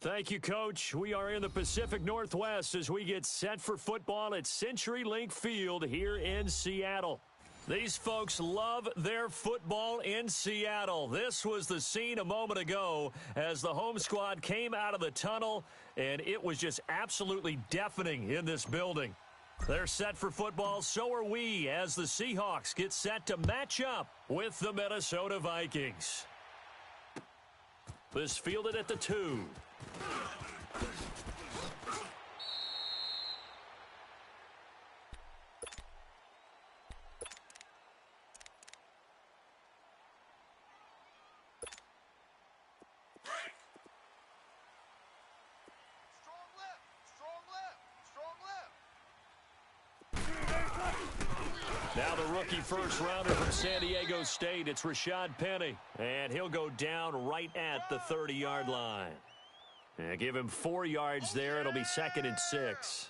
Thank you, Coach. We are in the Pacific Northwest as we get set for football at CenturyLink Field here in Seattle. These folks love their football in Seattle. This was the scene a moment ago as the home squad came out of the tunnel, and it was just absolutely deafening in this building. They're set for football, so are we, as the Seahawks get set to match up with the Minnesota Vikings. This fielded at the 2. Now the rookie first-rounder from San Diego State, it's Rashad Penny. And he'll go down right at the 30-yard line. And give him 4 yards there. It'll be 2nd and 6.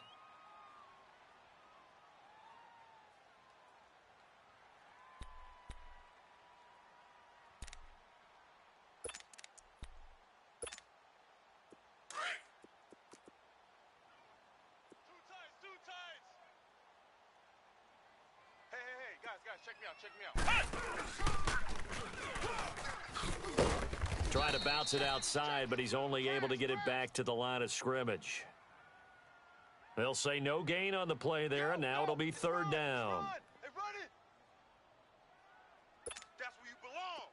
Trying to bounce it outside, but he's only able to get it back to the line of scrimmage. They'll say no gain on the play there, and now it'll be 3rd down.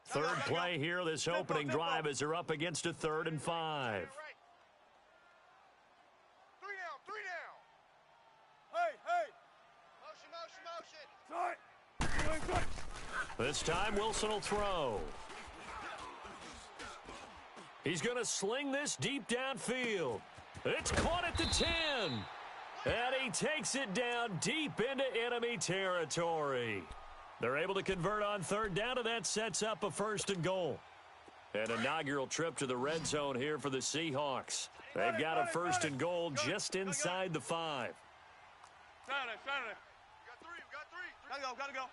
Third play here, this opening drive, as they're up against a 3rd and 5. This time, Wilson will throw. He's going to sling this deep downfield. It's caught at the 10. And he takes it down deep into enemy territory. They're able to convert on 3rd down, and that sets up a 1st and goal. An inaugural trip to the red zone here for the Seahawks. They've got a 1st and goal just inside the 5. Gotta go.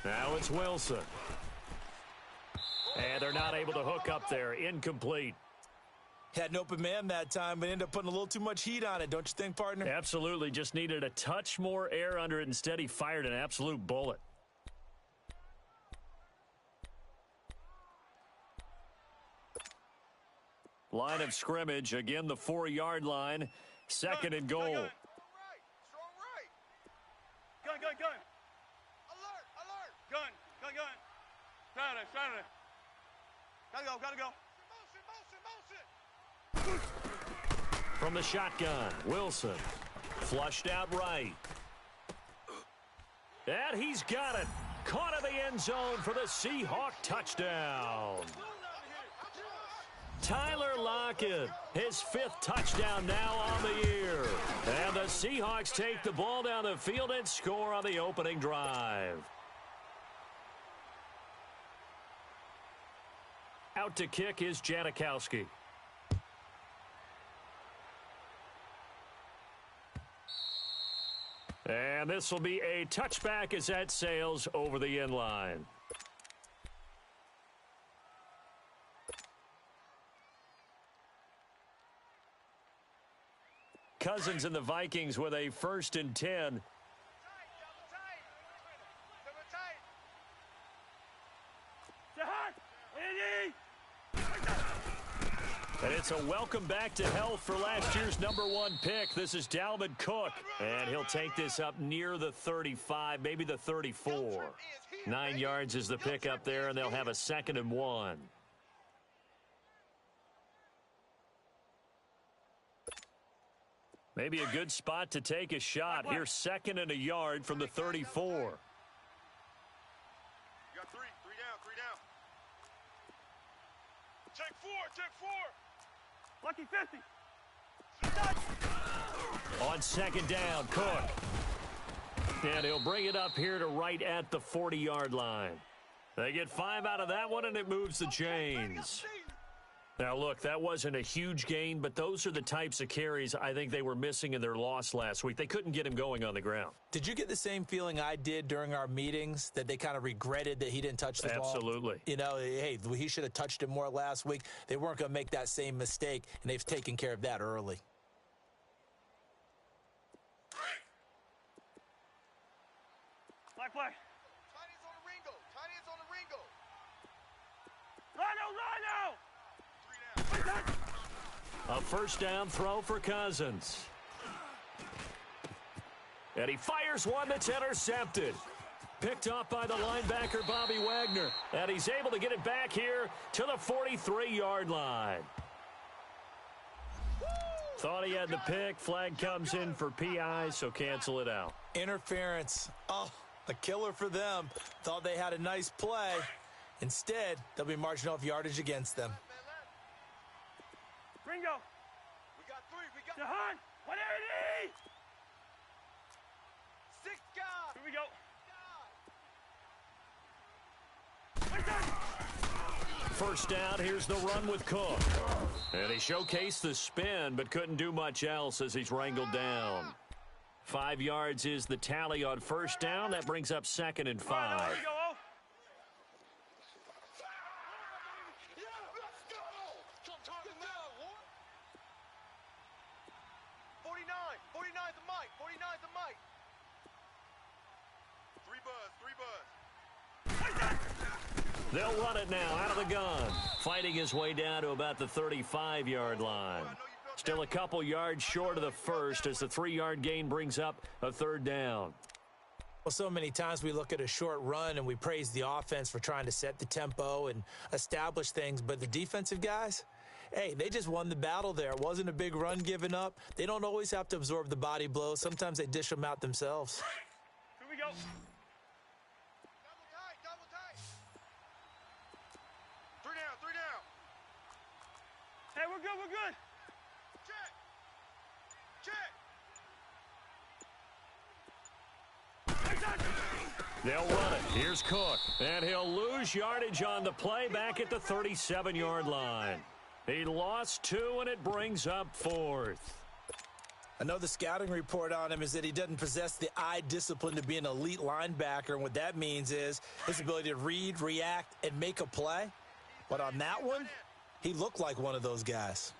Now it's Wilson. And they're not able to hook up there. Incomplete. Had an open man that time, but ended up putting a little too much heat on it, don't you think, partner? Absolutely. Just needed a touch more air under it. Instead, he fired an absolute bullet. Line of scrimmage. Again, the 4-yard line. 2nd and goal. Strong right. Gun. Alert. Gun. Shot it. Gotta go. Motion. From the shotgun, Wilson. Flushed out right. And he's got it. Caught in the end zone for the Seahawk touchdown. Tyler Lockett, his 5th touchdown now on the year. And the Seahawks take the ball down the field and score on the opening drive. Out to kick is Janikowski. And this will be a touchback as that sails over the end line. Cousins and the Vikings with a 1st and 10. And it's a welcome back to health for last year's #1 pick. This is Dalvin Cook. And he'll take this up near the 35, maybe the 34. 9 yards is the pick up there, and they'll have a 2nd and 1. Maybe a good spot to take a shot. Here's 2nd and a yard from the 34. You got three down. Take four. Lucky 50. On 2nd down, Cook. And he'll bring it up here to right at the 40-yard line. They get 5 out of that one, and it moves the chains. Now, look, that wasn't a huge gain, but those are the types of carries I think they were missing in their loss last week. They couldn't get him going on the ground. Did you get the same feeling I did during our meetings, that they kind of regretted that he didn't touch the ball? Absolutely. You know, hey, he should have touched it more last week. They weren't going to make that same mistake, and they've taken care of that early. Black flag. Tiny's on the Ringo. Tiny's on the Ringo. Rhino! 3 down. A first down throw for Cousins. And he fires one that's intercepted. Picked off by the linebacker, Bobby Wagner. And he's able to get it back here to the 43-yard line. Thought he had the pick. Flag comes in for PI, so cancel it out. Interference. Oh, a killer for them. Thought they had a nice play. Instead, they'll be marching off yardage against them. Ringo. We got 3. We got Jahan. 180. 6 guys. Here we go. First down, here's the run with Cook. And he showcased the spin, but couldn't do much else as he's wrangled down. 5 yards is the tally on first down. That brings up 2nd and 5. Here we go. 49's the mic. 49's the mic. 3 buzz. They'll run it now out of the gun. Fighting his way down to about the 35-yard line. Still a couple yards short of the first as the 3-yard gain brings up a 3rd down. Well, so many times we look at a short run and we praise the offense for trying to set the tempo and establish things, but the defensive guys, hey, they just won the battle there. It wasn't a big run given up. They don't always have to absorb the body blows. Sometimes they dish them out themselves. Here we go. Double tight. 3 down. 3 down. Hey, we're good. We're good. Check. Check. They'll run it. Here's Cook. And he'll lose yardage on the play back at the 37-yard line. He lost 2, and it brings up 4th. I know the scouting report on him is that he doesn't possess the eye discipline to be an elite linebacker, and what that means is his ability to read, react, and make a play. But on that one, he looked like one of those guys.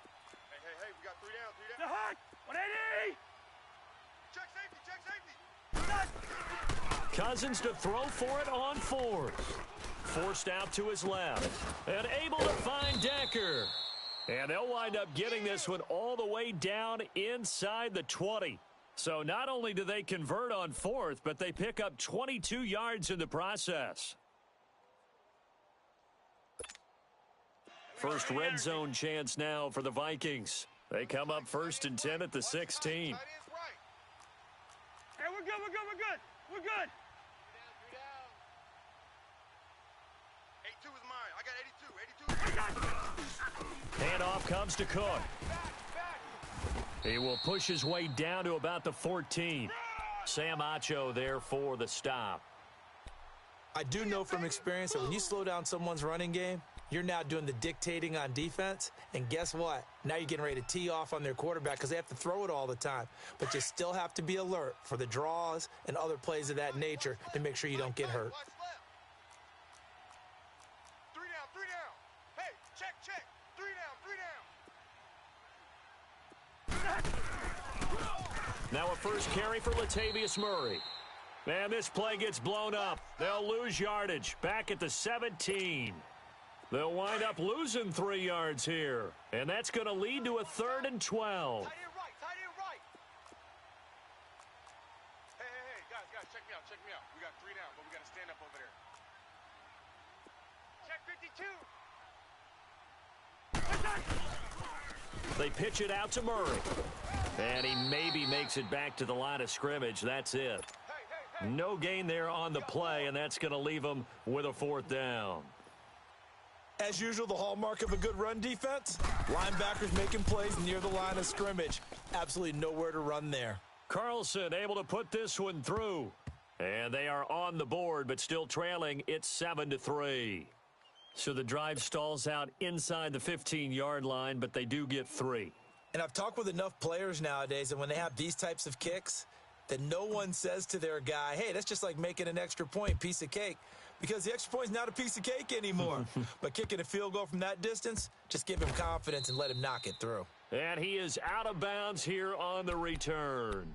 Hey, we got 3 down. 3 down. Jahan. 180. Check safety. Cousins to throw for it on 4th. Forced out to his left. And able to find Decker. And they'll wind up getting this one all the way down inside the 20. So not only do they convert on 4th, but they pick up 22 yards in the process. First red zone chance now for the Vikings. They come up 1st and 10 at the 16. Hey, we're good. We're good. We're good. We're good. 82 is mine. I got 82. 82. Handoff comes to Cook. He will push his way down to about the 14. Sam Acho there for the stop. I do know from experience that when you slow down someone's running game, you're now doing the dictating on defense. And guess what? Now you're getting ready to tee off on their quarterback because they have to throw it all the time. But you still have to be alert for the draws and other plays of that nature to make sure you don't get hurt. 3 down. 3 down. Hey, check. 3 down. Now a first carry for Latavius Murray. And this play gets blown up. They'll lose yardage back at the 17. They'll wind up losing 3 yards here. And that's going to lead to a 3rd and 12. Tight end right. Hey, guys, check me out. We got 3 down, but we got to stand up over there. Check 52. They pitch it out to Murray. And he maybe makes it back to the line of scrimmage. That's it. No gain there on the play, and that's going to leave him with a 4th down. As usual, the hallmark of a good run defense, linebackers making plays near the line of scrimmage. Absolutely nowhere to run there. Carlson able to put this one through. And they are on the board, but still trailing. It's 7-3. So the drive stalls out inside the 15-yard line, but they do get 3. And I've talked with enough players nowadays, and when they have these types of kicks, that no one says to their guy, hey, that's just like making an extra point, piece of cake, because the extra point is not a piece of cake anymore. But kicking a field goal from that distance, just give him confidence and let him knock it through. And he is out of bounds here on the return.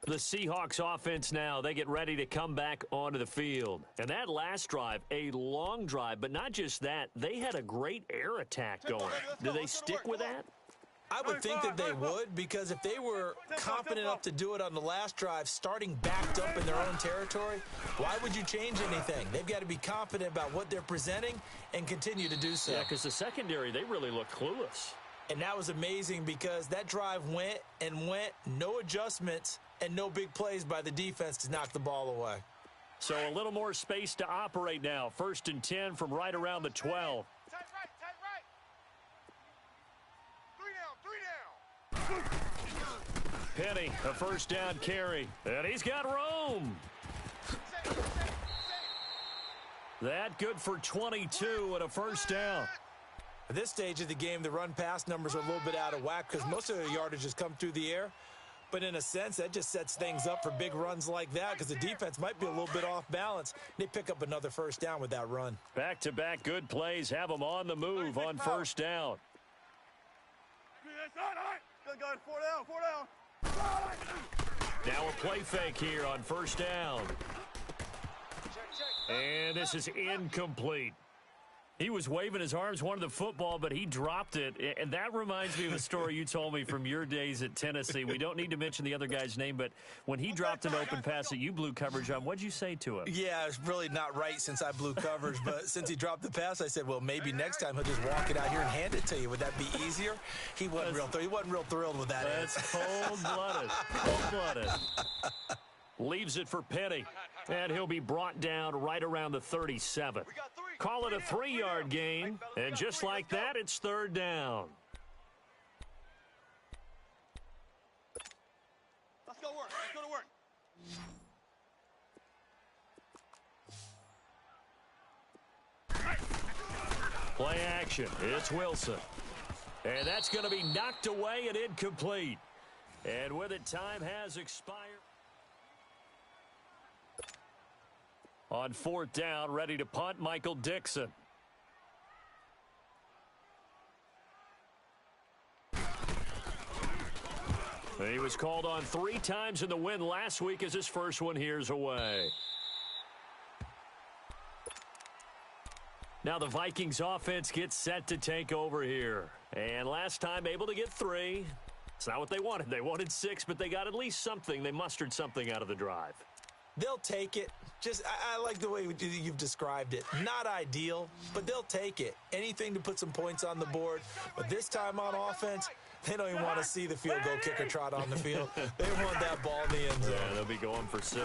The Seahawks offense now, they get ready to come back onto the field. And that last drive, a long drive, but not just that, they had a great air attack going. Do they stick with that? I would think that they would, because if they were confident enough to do it on the last drive, starting backed up in their own territory, why would you change anything? They've got to be confident about what they're presenting and continue to do so. Yeah, because the secondary, they really look clueless. And that was amazing because that drive went and went, no adjustments, and no big plays by the defense to knock the ball away. So a little more space to operate now. 1st and 10 from right around the 12. Tight right. 3 down. Penny, a first down carry. And he's got room. That good for 22 and a first down. At this stage of the game, the run-pass numbers are a little bit out of whack because most of the yardage has come through the air. But in a sense, that just sets things up for big runs like that because the defense might be a little bit off balance. They pick up another first down with that run. Back-to-back good plays have them on the move on first down. Good, 4 down. Now a play fake here on first down. And this is incomplete. He was waving his arms, wanted the football, but he dropped it. And that reminds me of a story you told me from your days at Tennessee. We don't need to mention the other guy's name, but when he dropped an open pass that you blew coverage on, what'd you say to him? Yeah, it's really not right since I blew coverage, but since he dropped the pass, I said, well, maybe next time he'll just walk it out here and hand it to you. Would that be easier? He wasn't real thrilled with that. That's cold-blooded. Cold-blooded. Leaves it for Penny. And he'll be brought down right around the 37. Call it a 3-yard gain. And just like that, it's 3rd down. Let's go work. Let's go to work. Play action. It's Wilson. And that's going to be knocked away and incomplete. And with it, time has expired. On 4th down, ready to punt, Michael Dixon. He was called on 3 times in the win last week as his first one here's away. Now the Vikings offense gets set to take over here. And last time able to get 3. It's not what they wanted. They wanted 6, but they got at least something. They mustered something out of the drive. They'll take it. I like the way you've described it. Not ideal, but they'll take it. Anything to put some points on the board. But this time on offense, they don't even want to see the field goal kicker trot on the field. They want that ball in the end zone. Yeah, they'll be going for 6.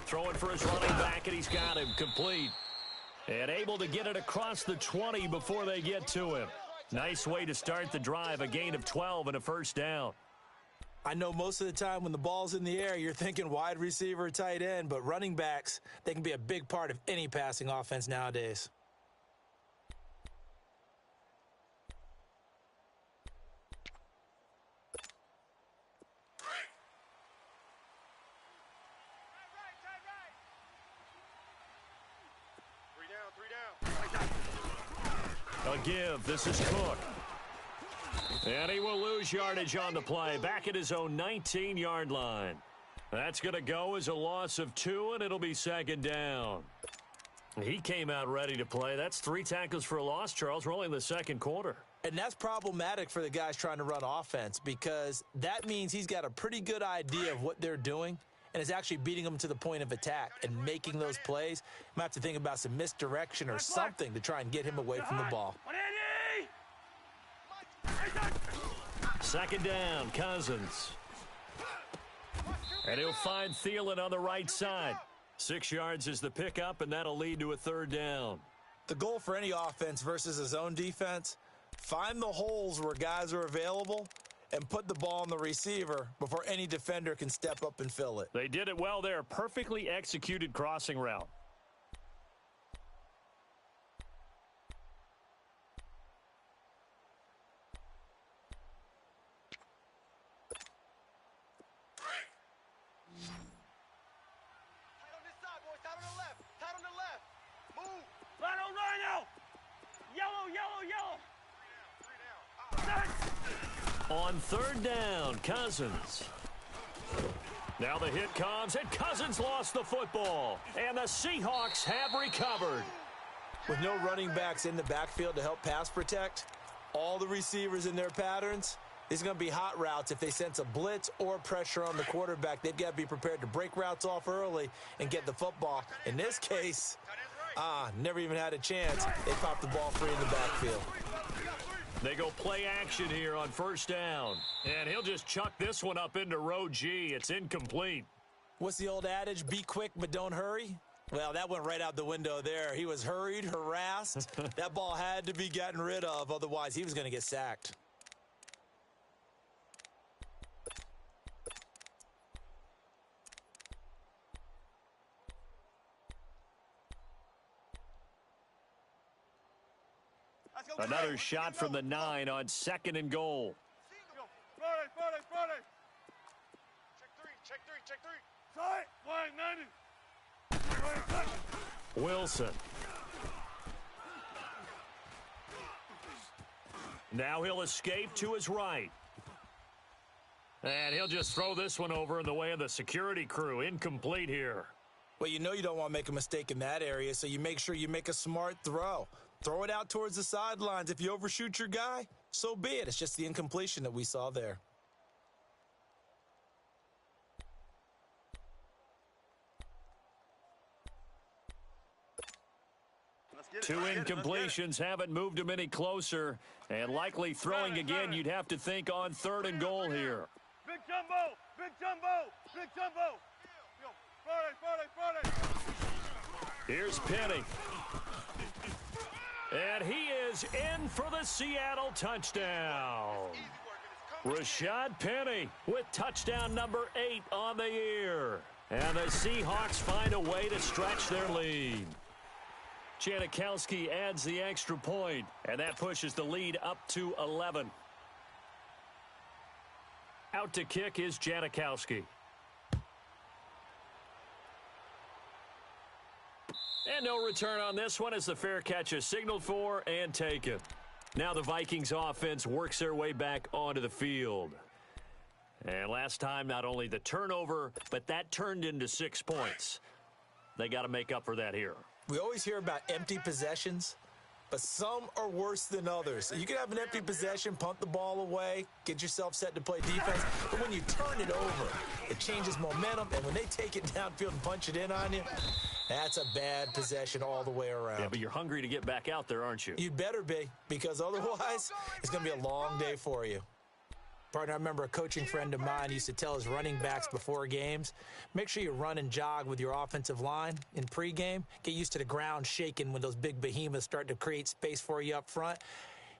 Throwing for his running back, and he's got him complete. And able to get it across the 20 before they get to him. Nice way to start the drive, a gain of 12 and a first down. I know most of the time when the ball's in the air, you're thinking wide receiver, tight end, but running backs, they can be a big part of any passing offense nowadays. A give. This is Cook. And he will lose yardage on the play. Back at his own 19-yard line. That's going to go as a loss of 2, and it'll be 2nd down. He came out ready to play. That's 3 tackles for a loss, Charles. We're only in the 2nd quarter. And that's problematic for the guys trying to run offense because that means he's got a pretty good idea of what they're doing and is actually beating them to the point of attack and making those plays. Might have to think about some misdirection or something to try and get him away from the ball. 2nd down, Cousins. And he'll find Thielen on the right side. 6 yards is the pickup, and that'll lead to a 3rd down. The goal for any offense versus a zone defense, find the holes where guys are available and put the ball on the receiver before any defender can step up and fill it. They did it well there. Perfectly executed crossing route. On third down, Cousins. Now the hit comes, and Cousins lost the football. And the Seahawks have recovered. With no running backs in the backfield to help pass protect, all the receivers in their patterns, these are going to be hot routes. If they sense a blitz or pressure on the quarterback, they've got to be prepared to break routes off early and get the football. In this case, never even had a chance. They popped the ball free in the backfield. They go play action here on first down. And he'll just chuck this one up into row G. It's incomplete. What's the old adage? Be quick, but don't hurry. Well, that went right out the window there. He was hurried, harassed. That ball had to be gotten rid of. Otherwise, he was going to get sacked. Another shot from the 9 on 2nd and goal. Friday. Check three. Side, flying 90. Wilson. Now he'll escape to his right. And he'll just throw this one over in the way of the security crew. Incomplete here. Well, you know you don't want to make a mistake in that area, so you make sure you make a smart throw. Throw it out towards the sidelines. If you overshoot your guy, so be it. It's just the incompletion that we saw there. Two incompletions haven't moved him any closer. And likely throwing again, you'd have to think on 3rd and goal here. Big jumbo. Friday. Here's Penny. And he is in for the Seattle touchdown. Rashad Penny with touchdown number 8 on the year. And the Seahawks find a way to stretch their lead. Janikowski adds the extra point, and that pushes the lead up to 11. Out to kick is Janikowski. And no return on this one as the fair catch is signaled for and taken. Now the Vikings offense works their way back onto the field. And last time, not only the turnover, but that turned into 6 points. They got to make up for that here. We always hear about empty possessions, but some are worse than others. You can have an empty possession, punt the ball away, get yourself set to play defense, but when you turn it over, it changes momentum, and when they take it downfield and punch it in on you, that's a bad possession all the way around. Yeah, but you're hungry to get back out there, aren't you? You'd better be, because otherwise, it's going to be a long day for you. Partner, I remember a coaching friend of mine used to tell his running backs before games, make sure you run and jog with your offensive line in pregame. Get used to the ground shaking when those big behemoths start to create space for you up front.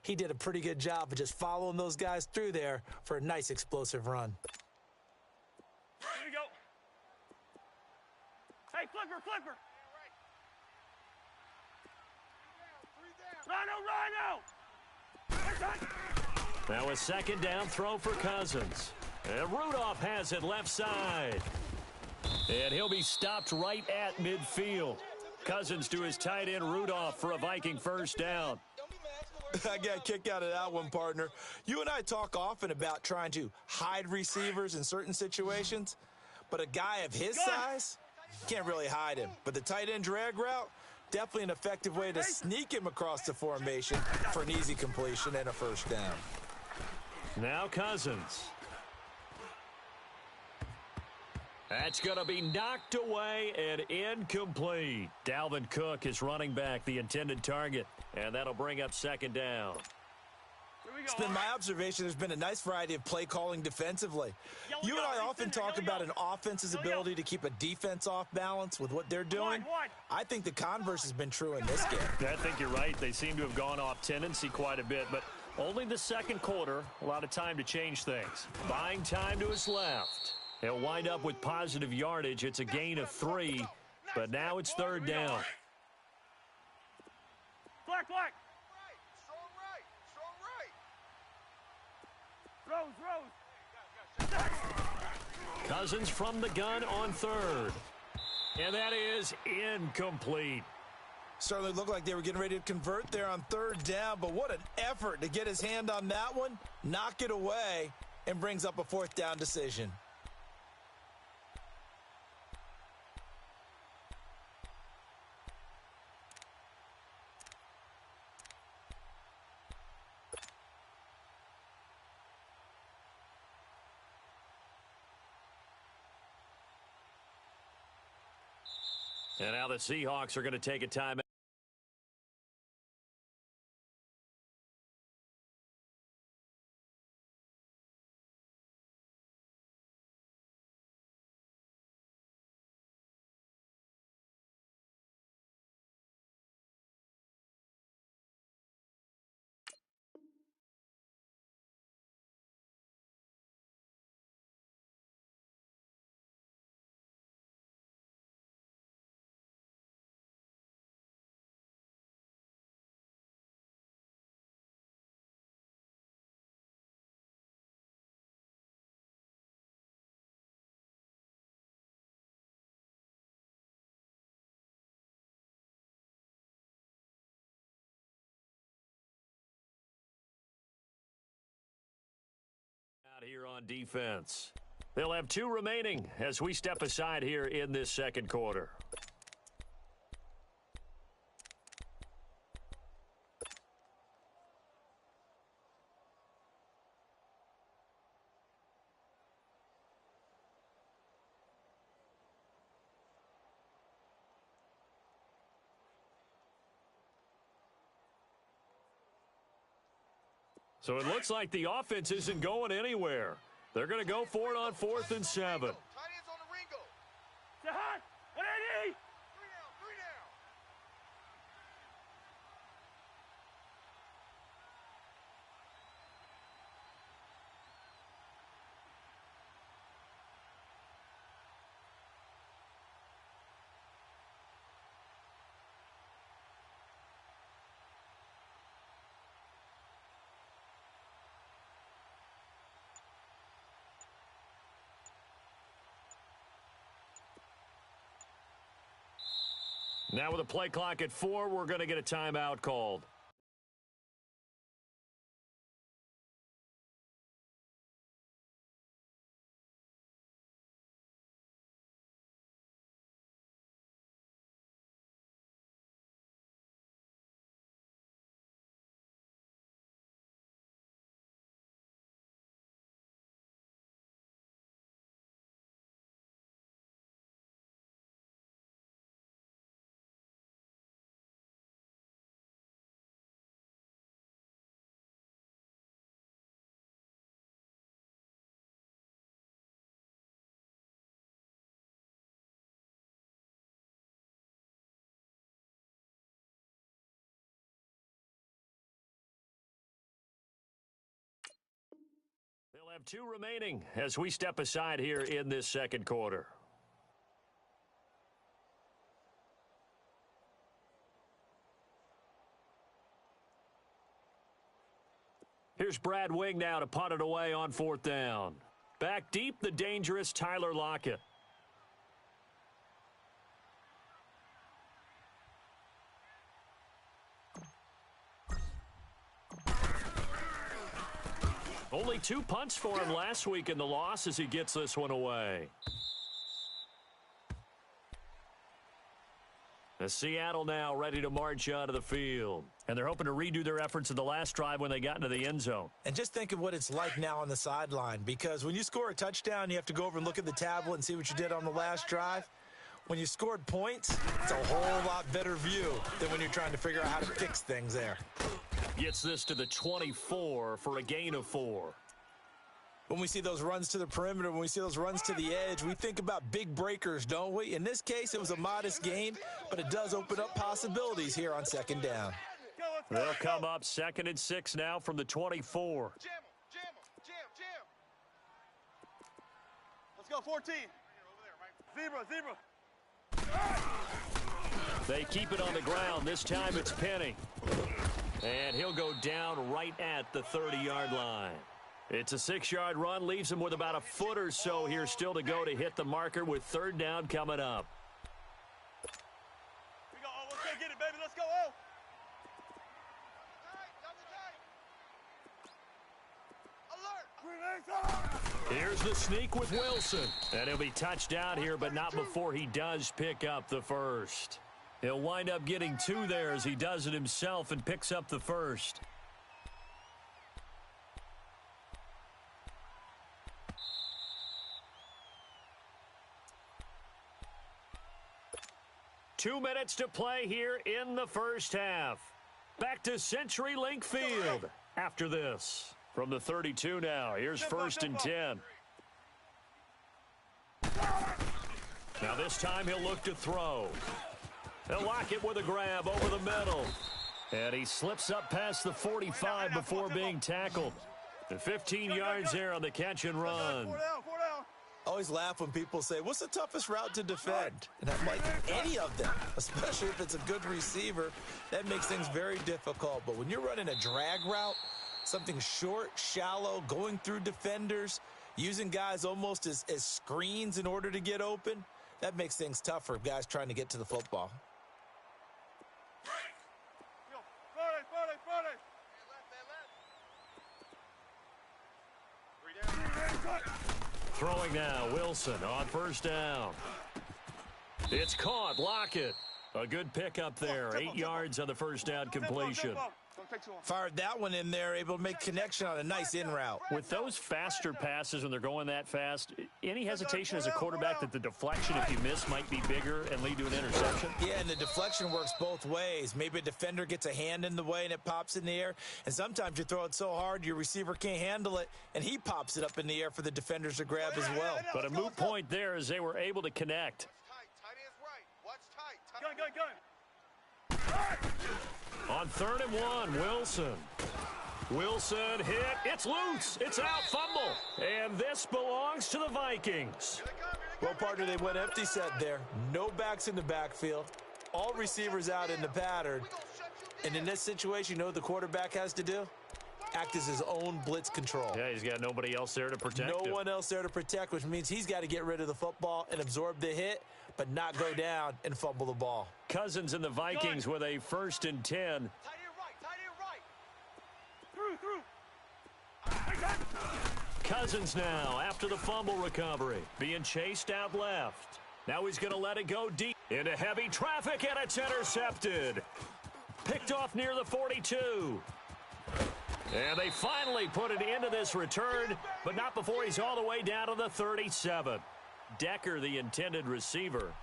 He did a pretty good job of just following those guys through there for a nice explosive run. Here we go. Hey, flipper. Rhino. Now a 2nd down throw for Cousins. And Rudolph has it left side. And he'll be stopped right at midfield. Cousins to his tight end Rudolph for a Viking first down. I got a kick out of that one, partner. You and I talk often about trying to hide receivers in certain situations, but a guy of his size can't really hide him. But the tight end drag route, definitely an effective way to sneak him across the formation for an easy completion and a first down. Now Cousins. That's going to be knocked away and incomplete. Dalvin Cook is running back, the intended target, and that'll bring up 2nd down. It's been my observation there's been a nice variety of play calling defensively. You and I often talk about an offense's ability to keep a defense off balance with what they're doing. I think the converse has been true in this game. I think you're right. They seem to have gone off tendency quite a bit, but only the 2nd quarter, a lot of time to change things. Buying time to his left. He'll wind up with positive yardage. It's a gain of 3, but now it's 3rd down. Black. Strong right. Rose. Cousins from the gun on 3rd. And that is incomplete. Certainly looked like they were getting ready to convert there on third down, but what an effort to get his hand on that one, knock it away, and brings up a fourth down decision. And now the Seahawks are going to take a timeout. Out here on defense. They'll have 2 remaining as we step aside here in this second quarter. So it looks like the offense isn't going anywhere. They're going to go for it on 4th and 7. Tight ends on the Ringo. Jahan, 180. 3 down, 3 down. Now with a play clock at 4, we're going to get a timeout called. They'll have 2 remaining as we step aside here in this second quarter. Here's Brad Wing now to punt it away on 4th down. Back deep, the dangerous Tyler Lockett. Only 2 punts for him last week in the loss as he gets this one away. As Seattle now ready to march out of the field. And they're hoping to redo their efforts in the last drive when they got into the end zone. And just think of what it's like now on the sideline, because when you score a touchdown, you have to go over and look at the tablet and see what you did on the last drive. When you scored points, it's a whole lot better view than when you're trying to figure out how to fix things there. Gets this to the 24 for a gain of 4. When we see those runs to the perimeter, when we see those runs to the edge, we think about big breakers, don't we? In this case, it was a modest gain, but it does open up possibilities here on 2nd down. They'll come up 2nd and 6 now from the 24. Jam him, jam him, jam. Let's go, 14. Zebra, zebra. They keep it on the ground. This time it's Penny. And he'll go down right at the 30-yard line. It's a 6-yard run, leaves him with about a foot or so here still to go to hit the marker with 3rd down coming up. We go, let's go get it, baby. Let's let's go, oh. Here's the sneak with Wilson. And he'll be touched out here, but not before he does pick up the first. He'll wind up getting 2 there as he does it himself and picks up the first. Two minutes to play here in the first half. Back to CenturyLink Field after this. From the 32 now, here's 1st and 10. Now this time he'll look to throw. He'll lock it with a grab over the middle. And he slips up past the 45 before being tackled. And 15 yards there on the catch and run. 4 down. I always laugh when people say, what's the toughest route to defend? And I'm like, any of them, especially if it's a good receiver. That makes things very difficult. But when you're running a drag route, something short, shallow, going through defenders, using guys almost as screens in order to get open, that makes things tough for guys trying to get to the football. Throwing now, Wilson on 1st down. It's caught, Lockett. A good pickup there, 8 yards on the 1st down completion. Fired that one in there, able to make connection on a nice in route. With those faster passes when they're going that fast, any hesitation as a quarterback that the deflection, if you miss, might be bigger and lead to an interception? Yeah, and the deflection works both ways. Maybe a defender gets a hand in the way and it pops in the air, and sometimes you throw it so hard your receiver can't handle it, and he pops it up in the air for the defenders to grab as well. But a moot point there as they were able to connect. On 3rd and 1, Wilson. Wilson hit. It's loose. It's out. Fumble. And this belongs to the Vikings. Well, partner, they went empty set there. No backs in the backfield. All receivers out in the pattern. And in this situation, you know what the quarterback has to do? Act as his own blitz control. Yeah, he's got nobody else there to protect him. No one else there to protect, which means he's got to get rid of the football and absorb the hit, but not go down and fumble the ball. Cousins and the Vikings with a 1st and 10. Cousins now after the fumble recovery. Being chased out left. Now he's going to let it go deep into heavy traffic, and it's intercepted. Picked off near the 42. And they finally put it into this return, but not before he's all the way down to the 37. Decker, the intended receiver.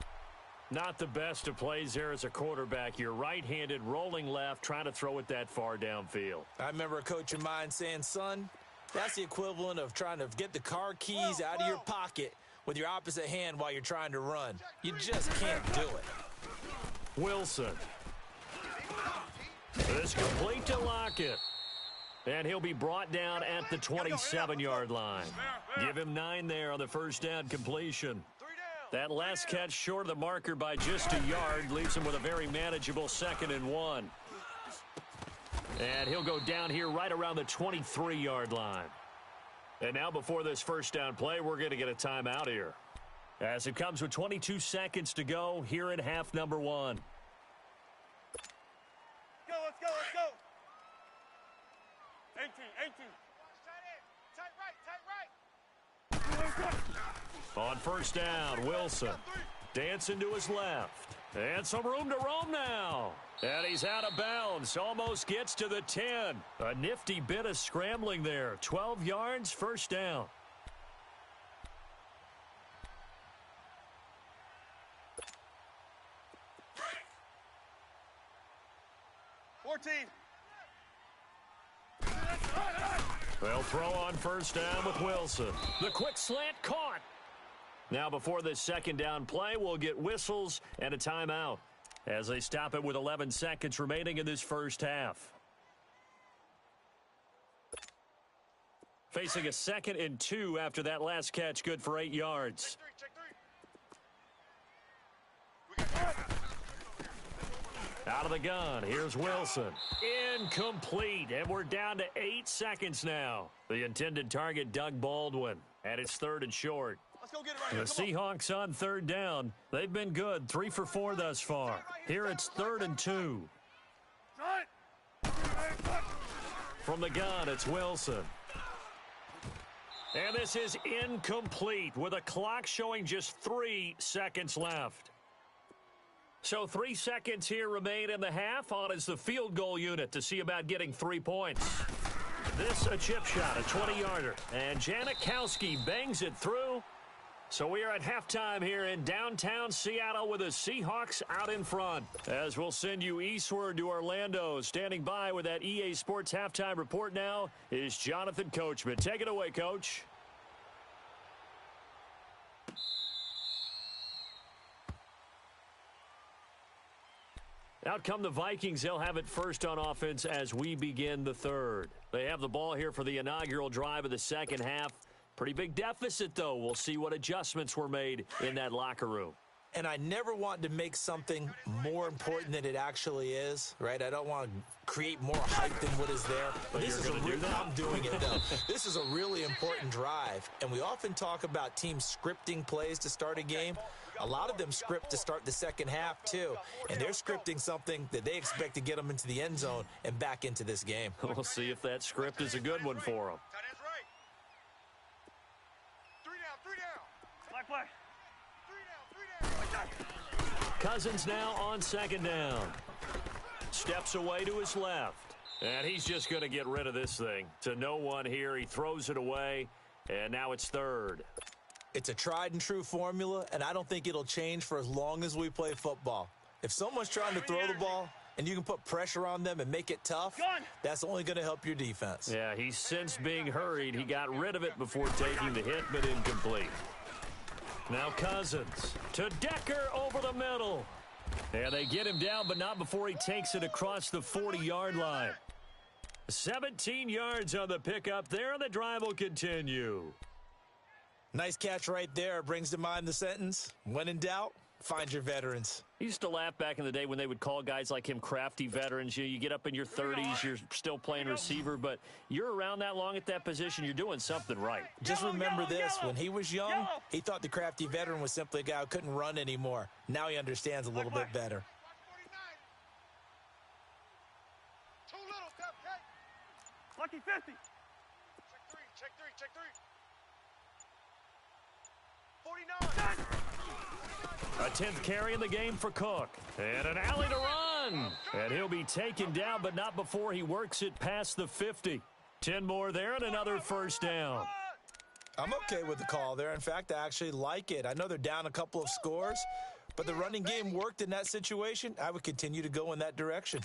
Not the best of plays there as a quarterback. You're right-handed, rolling left, trying to throw it that far downfield. I remember a coach of mine saying, son, that's the equivalent of trying to get the car keys out of your pocket with your opposite hand while you're trying to run. You just can't do it. Wilson. It's complete to Lockett. And he'll be brought down at the 27-yard line. Give him 9 there on the 1st down completion. That last catch short of the marker by just a yard leaves him with a very manageable 2nd and 1. And he'll go down here right around the 23-yard line. And now before this 1st down play, we're going to get a timeout here. As it comes with 22 seconds to go here in half number 1. Let's go. 18. On 1st down, Wilson dancing to his left. And some room to roam now. And he's out of bounds. Almost gets to the 10. A nifty bit of scrambling there. 12 yards, 1st down. They'll throw on 1st down with Wilson. The quick slant caught. Now before this 2nd down play, we'll get whistles and a timeout as they stop it with 11 seconds remaining in this 1st half. Facing a 2nd and 2 after that last catch, good for 8 yards. Out of the gun, here's Wilson. Incomplete, and we're down to 8 seconds now. The intended target, Doug Baldwin, and it's 3rd and short. Let's go get it right The here. Seahawks on 3rd down. They've been good, 3 for 4 thus far. Here it's 3rd and 2. From the gun, it's Wilson. And this is incomplete with a clock showing just 3 seconds left. So 3 seconds here remain in the half. On is the field goal unit to see about getting 3 points. This a chip shot, a 20-yarder. And Janikowski bangs it through. So we are at halftime here in downtown Seattle with the Seahawks out in front. As we'll send you eastward to Orlando. Standing by with that EA Sports halftime report now is Jonathan Coachman. Take it away, Coach. Out come the Vikings. They'll have it first on offense as we begin the third. They have the ball here for the inaugural drive of the second half. Pretty big deficit, though. We'll see what adjustments were made in that locker room. And I never want to make something more important than it actually is, right? I don't want to create more hype than what is there. But this is you're going to do that? I'm doing it, though. This is a really important drive, and we often talk about teams scripting plays to start a game. A lot of them script to start the second half, too, and they're scripting something that they expect to get them into the end zone and back into this game. We'll see if that script is a good one for them. Tight end's right. 3 down, 3 down. Black, black. 3 down, 3 down. Cousins now on second down. Steps away to his left. And he's just going to get rid of this thing. To no one here. He throws it away. And now it's third. It's a tried and true formula, and I don't think it'll change for as long as we play football. If someone's trying to throw the ball and you can put pressure on them and make it tough, that's only going to help your defense. Yeah, he's since being hurried. He got rid of it before taking the hit, but incomplete. Now Cousins to Decker over the middle. And they get him down, but not before he takes it across the 40-yard line. 17 yards on the pickup there, and the drive will continue. Nice catch right there. Brings to mind the sentence, when in doubt, find your veterans. I used to laugh back in the day when they would call guys like him crafty veterans. You get up in your 30s, you're still playing receiver, but you're around that long at that position, you're doing something right. Just remember this, when he was young, he thought the crafty veteran was simply a guy who couldn't run anymore. Now he understands a little bit better. Too little, cupcake. Lucky 50. Check 3, check 3. 49. A 10th carry in the game for Cook. And an alley to run. And he'll be taken down, but not before he works it past the 50. 10 more there and another first down. I'm okay with the call there. In fact, I actually like it. I know they're down a couple of scores, but the running game worked in that situation. I would continue to go in that direction.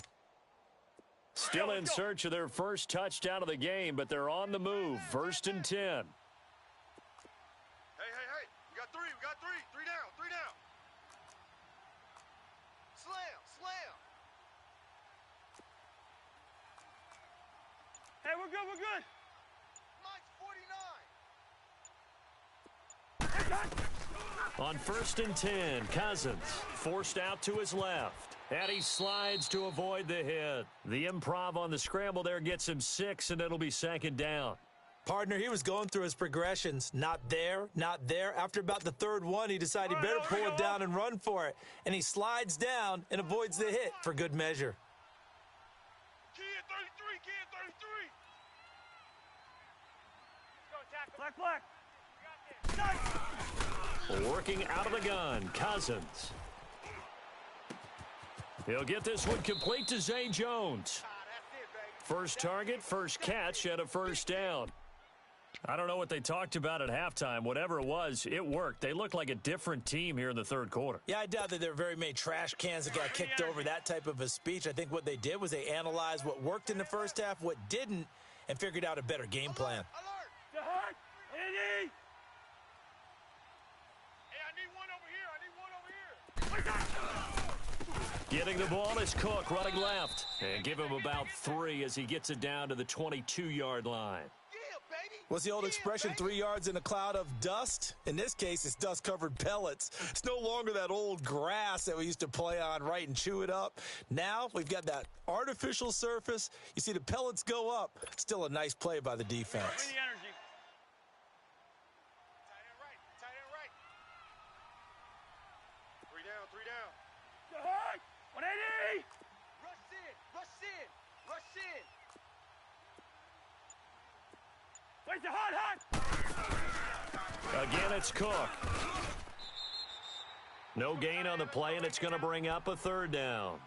Still in search of their first touchdown of the game, but they're on the move. First and 10. Hey. We got 3. 3 down, 3 down. Slam. Hey, we're good. Mike's 49. On first and 10, Cousins forced out to his left. And he slides to avoid the hit. The improv on the scramble there gets him 6, and it'll be second down. Partner, he was going through his progressions. Not there, not there. After about the third one, he decided he better pull it down and run for it. And he slides down and avoids the hit for good measure. Key at 33. Black. Working out of the gun, Cousins. He'll get this one complete to Zay Jones. First target, first catch, and a first down. I don't know what they talked about at halftime. Whatever it was, it worked. They looked like a different team here in the third quarter. Yeah, I doubt that there were very many trash cans that got kicked over, that type of a speech. I think what they did was they analyzed what worked in the first half, what didn't, and figured out a better game plan. Alert. Hey, I need one over here. Getting the ball is Cook running left. And give him about 3 as he gets it down to the 22-yard line. What's the old expression, 3 yards in a cloud of dust? In this case, it's dust-covered pellets. It's no longer that old grass that we used to play on, right, and chew it up. Now we've got that artificial surface. You see the pellets go up. Still a nice play by the defense. Bring the energy. Tight end right. 3 down. 180. Rush in. Place it hot. Again, it's Cook. No gain on the play, and it's going to bring up a third down.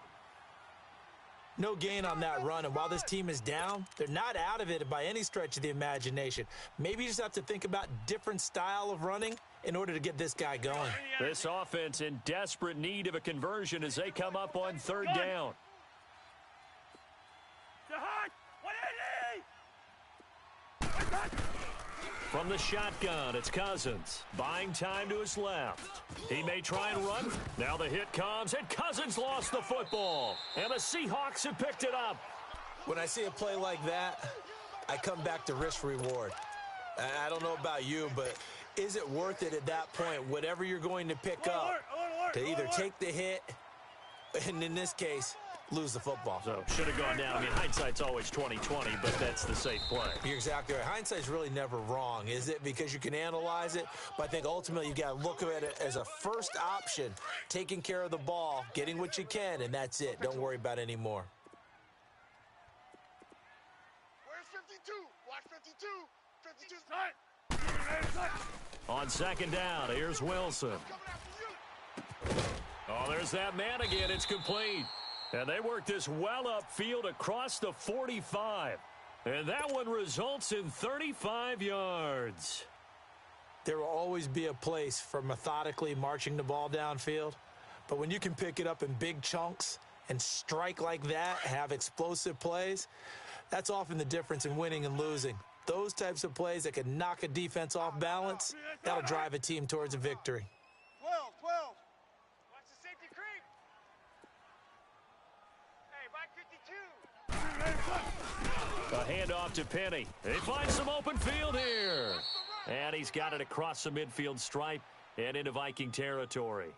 No gain on that run, and while this team is down, they're not out of it by any stretch of the imagination. Maybe you just have to think about different style of running in order to get this guy going. This offense in desperate need of a conversion as they come up on third down. Hot. 180. From the shotgun, it's Cousins. Buying time to his left. He may try and run. Now the hit comes, and Cousins lost the football. And the Seahawks have picked it up. When I see a play like that, I come back to risk-reward. I don't know about you, but is it worth it at that point, whatever you're going to pick up, to either take the hit, and in this case, lose the football? So, should have gone down. I mean, hindsight's always 20/20, but that's the safe play. You're exactly right. Hindsight's really never wrong, is it? Because you can analyze it, but I think ultimately you got to look at it as a first option, taking care of the ball, getting what you can, and that's it. Don't worry about it anymore. Where's 52? Watch 52. 52's On second down, here's Wilson. coming after you. Oh, there's that man again. It's complete. And they work this well upfield across the 45. And that one results in 35 yards. There will always be a place for methodically marching the ball downfield. But when you can pick it up in big chunks and strike like that, have explosive plays, that's often the difference in winning and losing. Those types of plays that can knock a defense off balance, that'll drive a team towards a victory. 12, 12. Watch the safety creep. Hey, by 52. A handoff to Penny. He finds some open field here. And he's got it across the midfield stripe and into Viking territory.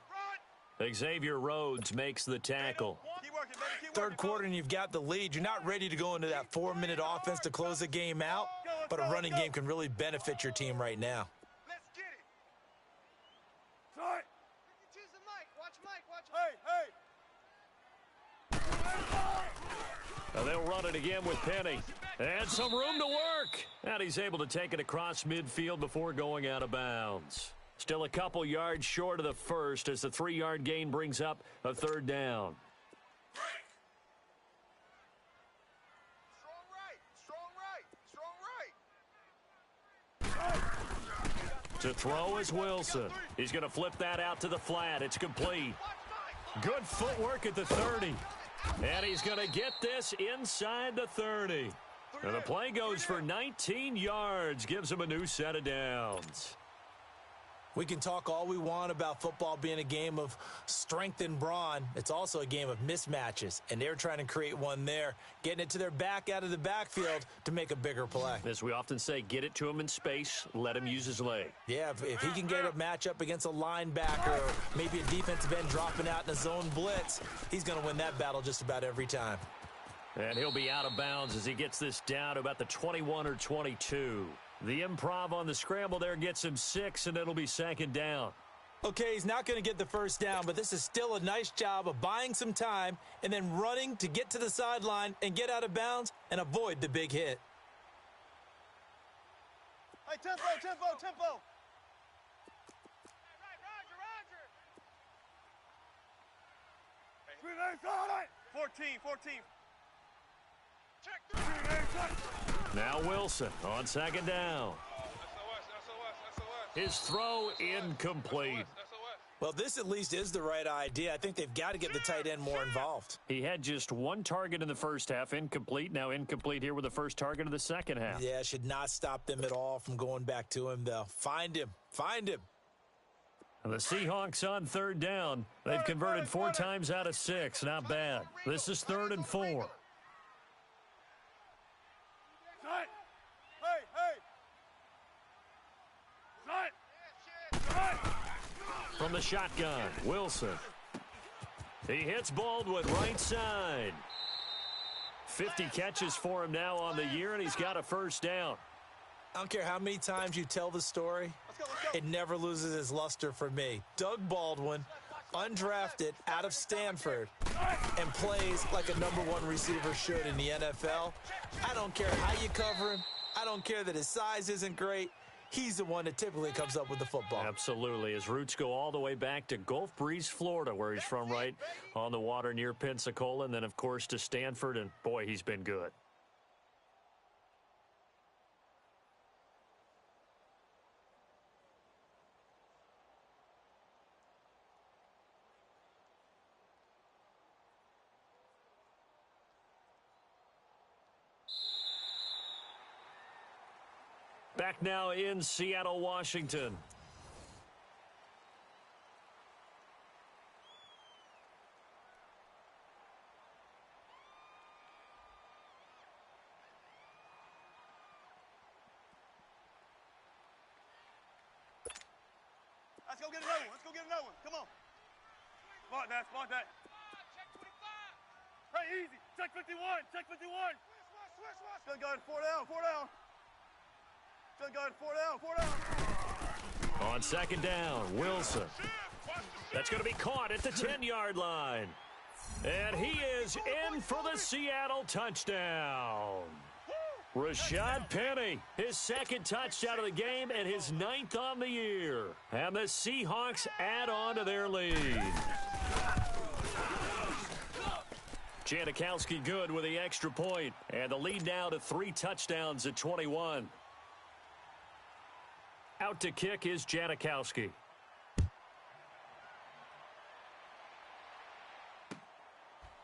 Xavier Rhodes makes the tackle. Keep working, baby. Keep Third working, quarter and you've got the lead. You're not ready to go into that 4-minute offense to close the game out, but a running game can really benefit your team right now. Let's get it. Sorry. 52's the Mike. Watch Mike. Watch Hey, hey. And they'll run it again with Penny. And some room to work. And he's able to take it across midfield before going out of bounds. Still a couple yards short of the first as the 3-yard gain brings up a third down. Strong right. Strong right. Strong right. To throw is Wilson. He's going to flip that out to the flat. It's complete. Good footwork at the 30. And he's going to get this inside the 30. And the play goes for 19 yards. Gives him a new set of downs. We can talk all we want about football being a game of strength and brawn. It's also a game of mismatches, and they're trying to create one there, getting it to their back out of the backfield to make a bigger play. As we often say, get it to him in space, let him use his leg. Yeah, if he can get a matchup against a linebacker or maybe a defensive end dropping out in a zone blitz, he's going to win that battle just about every time. And he'll be out of bounds as he gets this down to about the 21 or 22. The improv on the scramble there gets him 6, and it'll be second down. Okay, he's not going to get the first down, but this is still a nice job of buying some time and then running to get to the sideline and get out of bounds and avoid the big hit. Hey, tempo, tempo, tempo. Right. 14, 14. Check. Now Wilson on second down. His throw incomplete. Well, this at least is the right idea. I think they've got to get the tight end more involved. He had just one target in the first half, incomplete. Now incomplete here with the first target of the second half. Yeah, should not stop them at all from going back to him, though. Find him. Find him. And the Seahawks on third down. They've converted 4 times out of 6. Not bad. This is 3rd and 4. From the shotgun, Wilson. He hits Baldwin right side. 50 catches for him now on the year, and he's got a first down. I don't care how many times you tell the story, it never loses its luster for me. Doug Baldwin, undrafted out of Stanford, and plays like a #1 receiver should in the NFL. I don't care how you cover him. I don't care that his size isn't great. He's the one that typically comes up with the football. Absolutely. His roots go all the way back to Gulf Breeze, Florida, where he's from, right on the water near Pensacola, and then, of course, to Stanford, and, boy, he's been good. Back now in Seattle, Washington. Let's go get another one. Let's go get another one. Come on. Spot that. Spot that. Check 25. Hey, easy. Check 51. Check 51. Switch. Still got it. 4 down. 4 down. Still got it. 4 down. 4 down. On second down, Wilson. That's going to be caught at the 10-yard line. And he is in for the Seattle touchdown. Rashad Penny, his second touchdown of the game and his 9th on the year. And the Seahawks add on to their lead. Janikowski good with the extra point. And the lead now to 3 touchdowns at 21. Out to kick is Janikowski.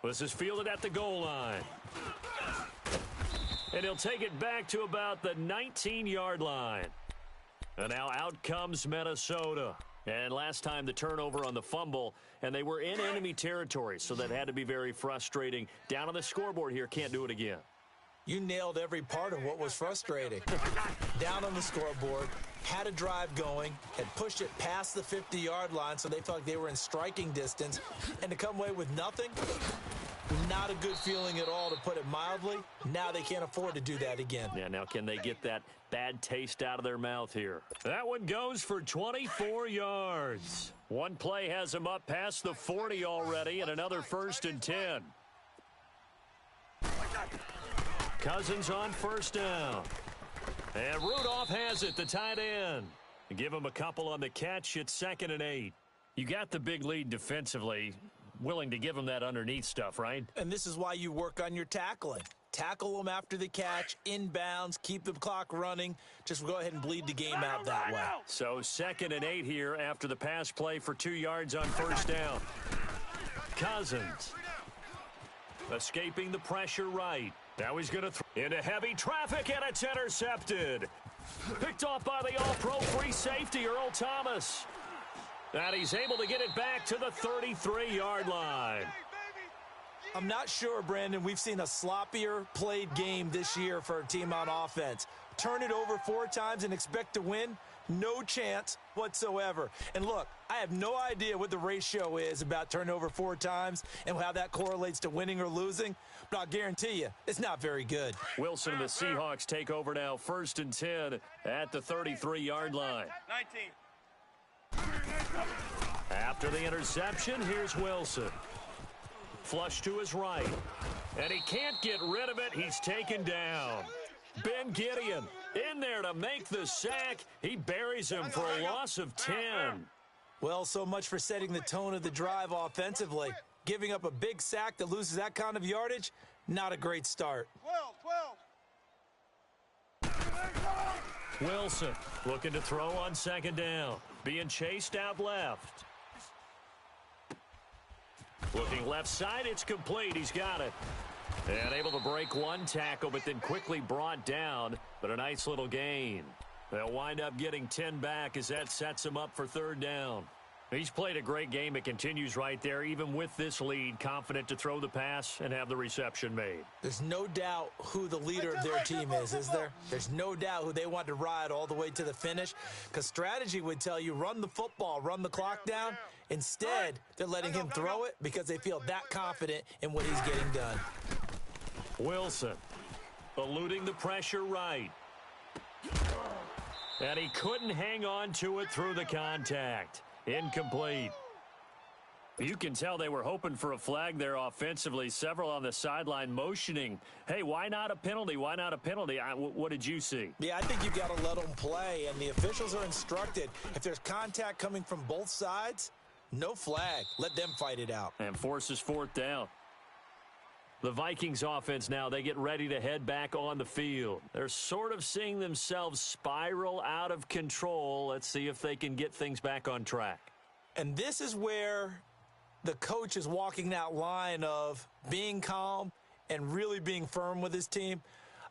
This is fielded at the goal line. And he'll take it back to about the 19-yard line. And now out comes Minnesota. And last time the turnover on the fumble, and they were in enemy territory, so that had to be very frustrating. Down on the scoreboard here, can't do it again. You nailed every part of what was frustrating. Down on the scoreboard, had a drive going, had pushed it past the 50-yard line so they felt like they were in striking distance, and to come away with nothing, not a good feeling at all, to put it mildly. Now they can't afford to do that again. Yeah, now can they get that bad taste out of their mouth here? That one goes for 24 yards. One play has him up past the 40 already, and another 1st and 10. Cousins on 1st down. And Rudolph has it, the tight end. Give him a couple on the catch. It's 2nd and 8. You got the big lead defensively. Willing to give him that underneath stuff, right? And this is why you work on your tackling. Tackle them after the catch, inbounds, keep the clock running. Just go ahead and bleed the game out that way. So 2nd and 8 here after the pass play for 2 yards on 1st down. Cousins escaping the pressure right. Now he's going to throw into heavy traffic, and it's intercepted. Picked off by the all-pro free safety, Earl Thomas. And he's able to get it back to the 33-yard line. I'm not sure, Brandon, we've seen a sloppier played game this year for a team on offense. Turn it over 4 times and expect to win? No chance whatsoever. And look, I have no idea what the ratio is about turning over 4 times and how that correlates to winning or losing, but I'll guarantee you it's not very good. Wilson and the Seahawks take over now, 1st and 10 at the 33-yard line. 19. After the interception, here's Wilson. Flush to his right. And he can't get rid of it. He's taken down. Ben Gideon in there to make the sack. He buries him for a loss of 10. Well, so much for setting the tone of the drive offensively. Giving up a big sack that loses that kind of yardage, not a great start. 12. Wilson looking to throw on 2nd down. Being chased out left. Looking left side, it's complete. He's got it. And able to break one tackle, but then quickly brought down. But a nice little gain. They'll wind up getting 10 back as that sets him up for 3rd down. He's played a great game. It continues right there, even with this lead, confident to throw the pass and have the reception made. There's no doubt who the leader of their team is there? There's no doubt who they want to ride all the way to the finish, because strategy would tell you run the football, run the clock down. Instead, they're letting him throw it because they feel that confident in what he's getting done. Wilson eluding the pressure right. And he couldn't hang on to it through the contact. Incomplete. You can tell they were hoping for a flag there offensively. Several on the sideline motioning, hey, why not a penalty? Why not a penalty? What did you see? Yeah, I think you got to let them play, and the officials are instructed. If there's contact coming from both sides, no flag. Let them fight it out. And forces fourth down. The Vikings offense now, they get ready to head back on the field. They're sort of seeing themselves spiral out of control. Let's see if they can get things back on track. And this is where the coach is walking that line of being calm and really being firm with his team.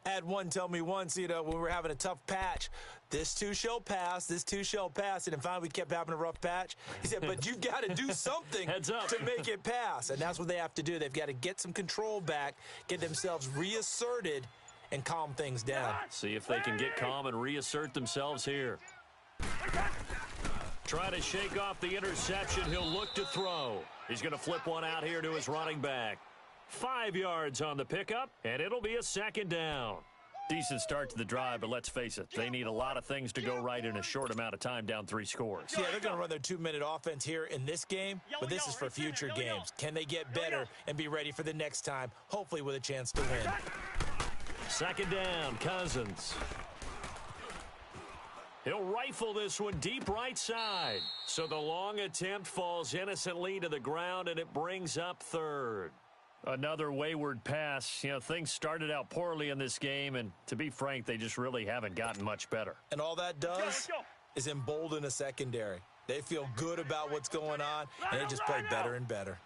I had one tell me once, when we were having a tough patch, this too shall pass, this too shall pass. And then finally we kept having a rough patch. He said, but you've got to do something Heads up. to make it pass. And that's what they have to do. They've got to get some control back, get themselves reasserted, and calm things down. See if they can get calm and reassert themselves here. Try to shake off the interception. He'll look to throw. He's going to flip one out here to his running back. 5 yards on the pickup, and it'll be a second down. Decent start to the drive, but let's face it, they need a lot of things to go right in a short amount of time down 3 scores. Yeah, they're going to run their 2-minute offense here in this game, but this is for future games. Can they get better and be ready for the next time, hopefully with a chance to win? Second down, Cousins. He'll rifle this one deep right side. So the long attempt falls innocently to the ground, and it brings up third. Another wayward pass. Things started out poorly in this game, and to be frank, they just really haven't gotten much better. And all that does is embolden a secondary. They feel good about what's going on, and they just play better and better.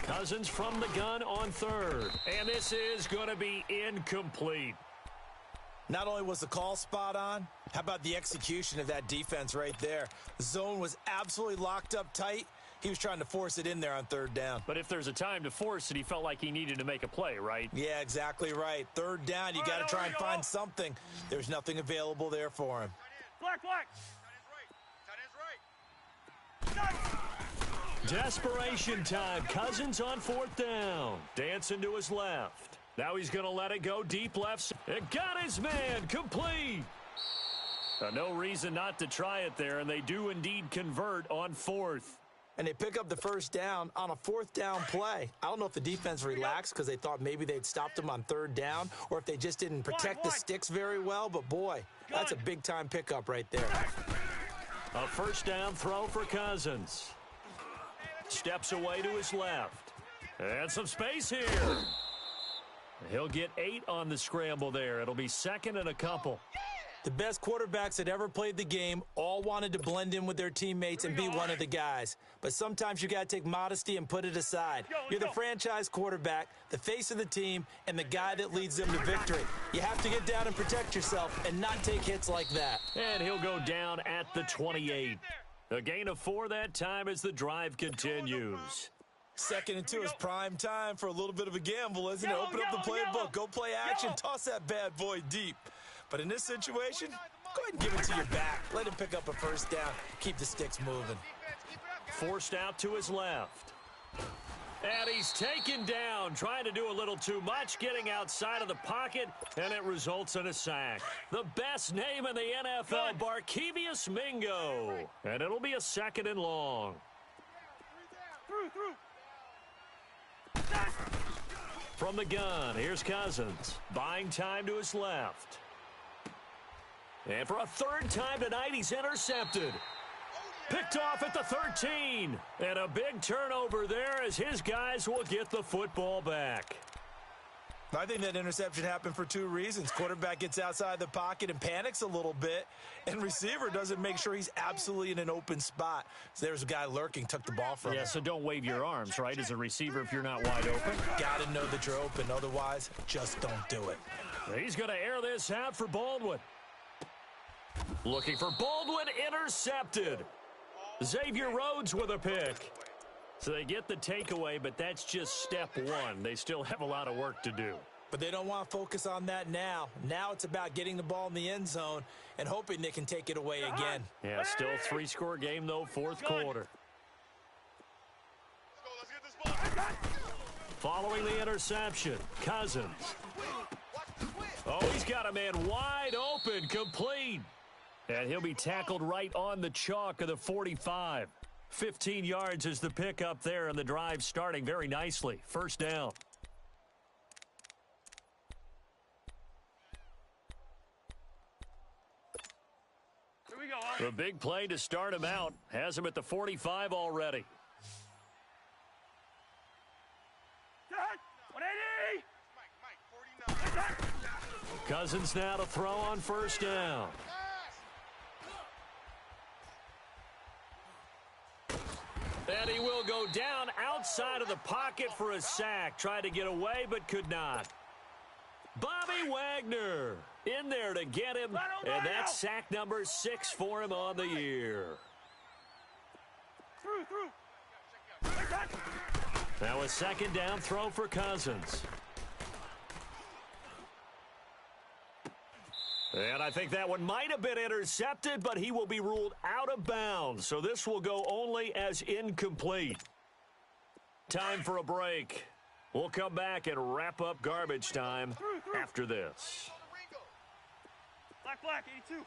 Cousins from the gun on third. And this is going to be incomplete. Not only was the call spot on, how about the execution of that defense right there? The zone was absolutely locked up tight. He was trying to force it in there on third down. But if there's a time to force it, he felt like he needed to make a play, right? Yeah, exactly right. Third down, you got to try and find something. There's nothing available there for him. Black. Desperation time. Cousins on fourth down. Dancing to his left. Now he's going to let it go deep left. It got his man. Complete. No reason not to try it there, and they do indeed convert on fourth. And they pick up the first down on a fourth down play. I don't know if the defense relaxed because they thought maybe they'd stopped him on third down or if they just didn't protect the sticks very well. But, boy, that's a big-time pickup right there. A first down throw for Cousins. Steps away to his left. And some space here. He'll get 8 on the scramble there. It'll be second and a couple. The best quarterbacks that ever played the game all wanted to blend in with their teammates and be one of the guys. But sometimes you got to take modesty and put it aside. You're the franchise quarterback, the face of the team, and the guy that leads them to victory. You have to get down and protect yourself and not take hits like that. And he'll go down at the 28. A gain of 4 that time as the drive continues. 2nd and 2 is prime time for a little bit of a gamble, isn't it? Open up the playbook, go play action, toss that bad boy deep. But in this situation, go ahead and give it to your back. Let him pick up a first down. Keep the sticks moving. Forced out to his left. And he's taken down, trying to do a little too much, getting outside of the pocket, and it results in a sack. The best name in the NFL, Barkevius Mingo. And it'll be a 2nd and long. From the gun, here's Cousins. Buying time to his left. And for a 3rd time tonight, he's intercepted. Picked off at the 13. And a big turnover there as his guys will get the football back. I think that interception happened for 2 reasons. Quarterback gets outside the pocket and panics a little bit, and receiver doesn't make sure he's absolutely in an open spot. So there's a guy lurking, took the ball from him. Yeah, so don't wave your arms, right, as a receiver if you're not wide open. Got to know that you're open. Otherwise, just don't do it. He's going to air this out for Baldwin. Looking for Baldwin, intercepted. Xavier Rhodes with a pick. So they get the takeaway, but that's just step 1. They still have a lot of work to do. But they don't want to focus on that now. Now it's about getting the ball in the end zone and hoping they can take it away again. Yeah, still 3-score game, though, 4th quarter. Let's get this ball. Following the interception, Cousins. Oh, he's got a man wide open, complete. And he'll be tackled right on the chalk of the 45. 15 yards is the pickup there, and the drive starting very nicely. First down. Here we go. The big play to start him out. Has him at the 45 already. 180. Mike, 49. Cousins now to throw on first down. And he will go down outside of the pocket for a sack. Tried to get away, but could not. Bobby Wagner in there to get him. And that's sack number 6 for him on the year. Through. Now a second down throw for Cousins. And I think that one might have been intercepted, but he will be ruled out of bounds. So this will go only as incomplete. Time for a break. We'll come back and wrap up garbage time after this. Black, 82.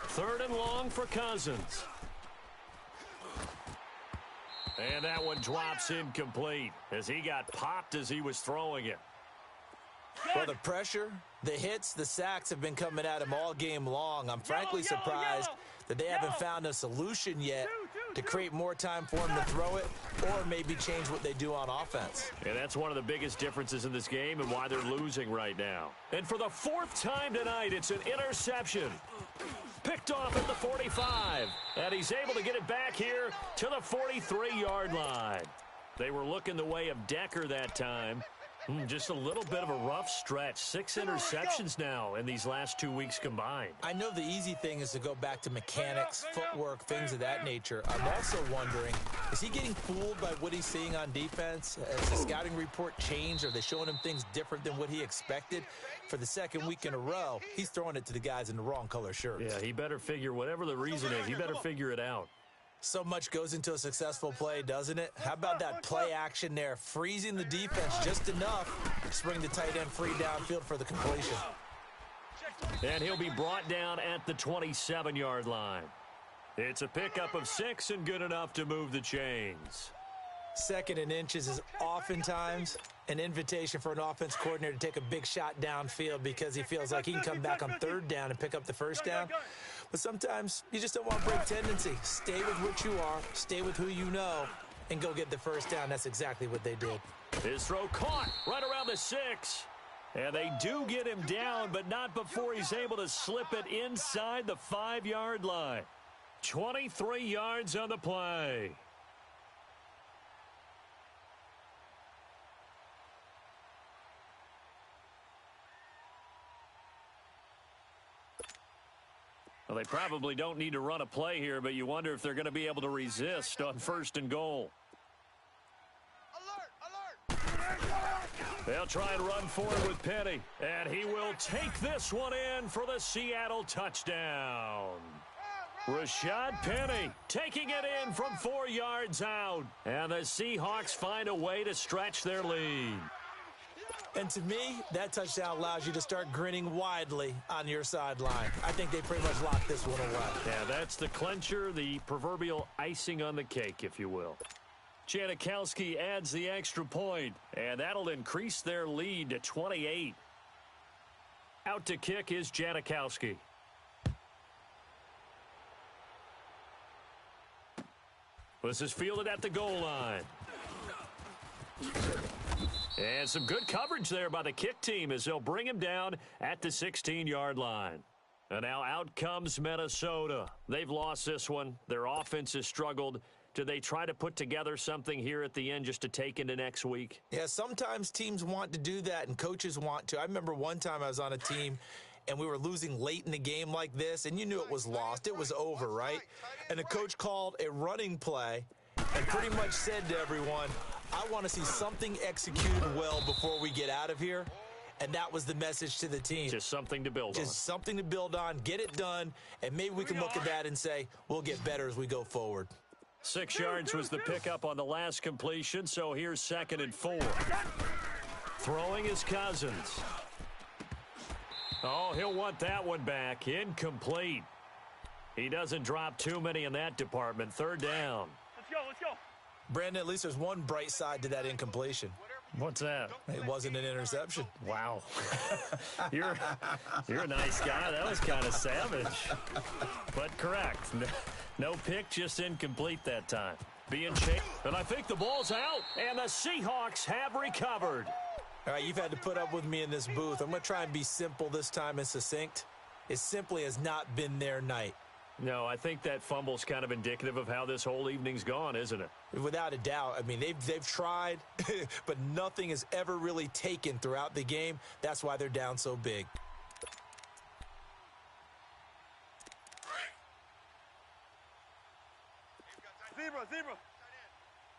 Third and long for Cousins. And that one drops incomplete as he got popped as he was throwing it. Well, the pressure, the hits, the sacks have been coming at him all game long. I'm frankly surprised that they haven't found a solution yet to create more time for him to throw it or maybe change what they do on offense. And that's one of the biggest differences in this game and why they're losing right now. And for the 4th time tonight, it's an interception. Picked off at the 45. And he's able to get it back here to the 43-yard line. They were looking the way of Decker that time. Just a little bit of a rough stretch. 6 interceptions now in these last 2 weeks combined. I know the easy thing is to go back to mechanics, footwork, things of that nature. I'm also wondering, is he getting fooled by what he's seeing on defense? Has the scouting report changed? Are they showing him things different than what he expected? For the second week in a row, he's throwing it to the guys in the wrong color shirts. Yeah, he better figure, whatever the reason is, he better figure it out. So much goes into a successful play, doesn't it? How about that play action there? Freezing the defense just enough to bring the tight end free downfield for the completion. And he'll be brought down at the 27-yard line. It's a pickup of 6 and good enough to move the chains. Second and inches is oftentimes an invitation for an offense coordinator to take a big shot downfield because he feels like he can come back on third down and pick up the first down. But sometimes you just don't want to break tendency. Stay with what you are, stay with who you know, and go get the first down. That's exactly what they did. His throw caught right around the 6. And they do get him down, but not before he's able to slip it inside the 5-yard line. 23 yards on the play. Well, they probably don't need to run a play here, but you wonder if they're going to be able to resist on 1st and goal. They'll try and run forward with Penny, and he will take this one in for the Seattle touchdown. Rashad Penny taking it in from 4 yards out, and the Seahawks find a way to stretch their lead. And to me, that touchdown allows you to start grinning widely on your sideline. I think they pretty much locked this one away. Yeah, that's the clincher, the proverbial icing on the cake, if you will. Janikowski adds the extra point, and that'll increase their lead to 28. Out to kick is Janikowski. This is fielded at the goal line. And some good coverage there by the kick team as they'll bring him down at the 16-yard line. And now out comes Minnesota. They've lost this one. Their offense has struggled. Do they try to put together something here at the end just to take into next week? Yeah, sometimes teams want to do that and coaches want to. I remember one time I was on a team and we were losing late in the game like this, and you knew it was lost. It was over, right? And the coach called a running play and pretty much said to everyone, I want to see something executed well before we get out of here. And that was the message to the team. Just something to build on. Just something to build on, get it done, and maybe we can look at that and say, we'll get better as we go forward. 6 yards was the pickup on the last completion, so here's 2nd and 4. Throwing is Cousins. Oh, he'll want that one back. Incomplete. He doesn't drop too many in that department. Third down. Let's go, let's go. Brandon, at least there's one bright side to that incompletion. What's that? It wasn't an interception. Wow. You're a nice guy. That was kind of savage. But correct. No pick, just incomplete that time. Being chased. And I think the ball's out. And the Seahawks have recovered. All right, you've had to put up with me in this booth. I'm going to try and be simple this time and succinct. It simply has not been their night. No, I think that fumble's kind of indicative of how this whole evening's gone, isn't it? Without a doubt. I mean, they've tried, but nothing has ever really taken throughout the game. That's why they're down so big. Zebra, zebra. Tight end.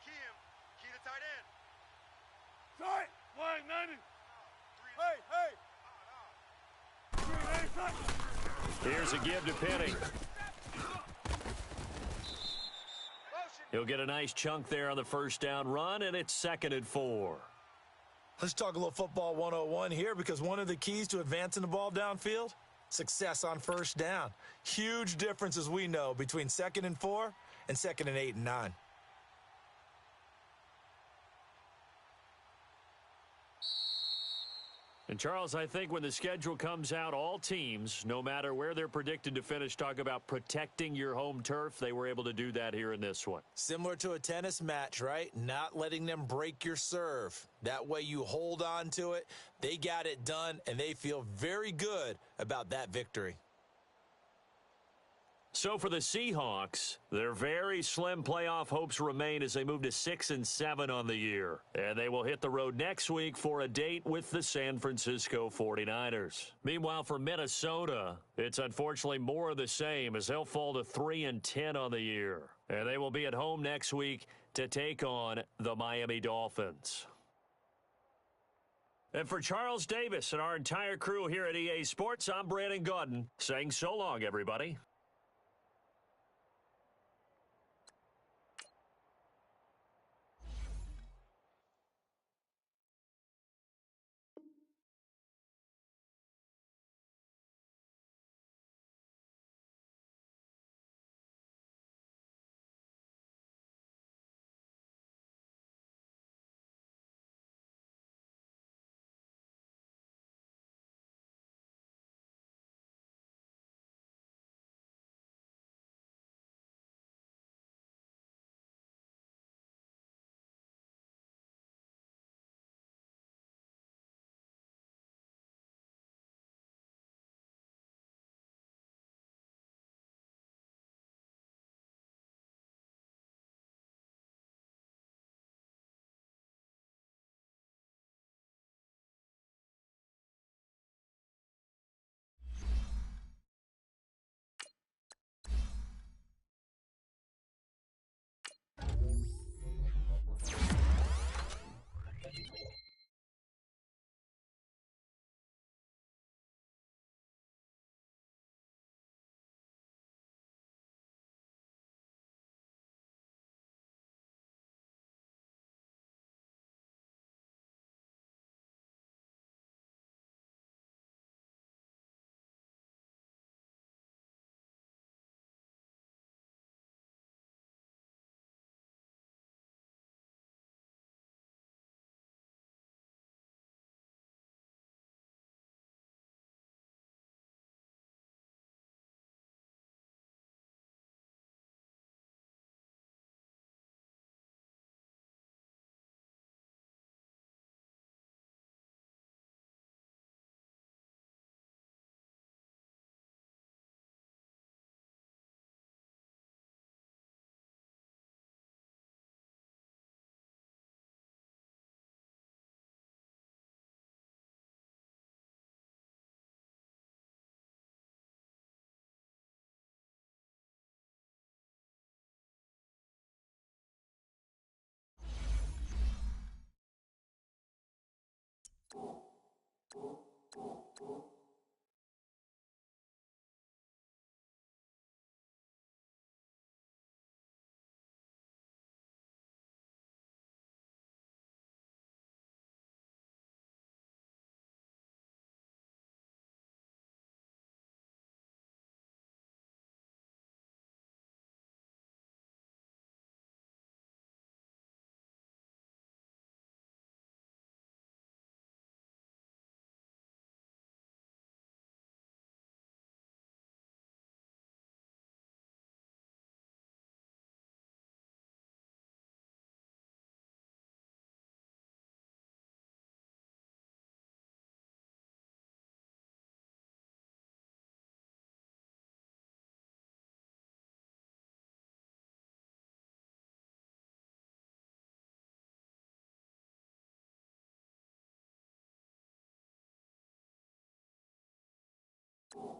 Key him. Key the tight end. Sorry. Flag 90. Hey, hey. Here's a give to Penny. He'll get a nice chunk there on the first down run, and it's 2nd and 4. Let's talk a little football 101 here, because one of the keys to advancing the ball downfield, success on first down. Huge difference, as we know, between 2nd and 4 and 2nd and 8 and 9. And, Charles, I think when the schedule comes out, all teams, no matter where they're predicted to finish, talk about protecting your home turf. They were able to do that here in this one. Similar to a tennis match, right? Not letting them break your serve. That way you hold on to it. They got it done, and they feel very good about that victory. So for the Seahawks, their very slim playoff hopes remain as they move to 6-7 on the year. And they will hit the road next week for a date with the San Francisco 49ers. Meanwhile, for Minnesota, it's unfortunately more of the same as they'll fall to 3-10 on the year. And they will be at home next week to take on the Miami Dolphins. And for Charles Davis and our entire crew here at EA Sports, I'm Brandon Gaudin saying so long, everybody. you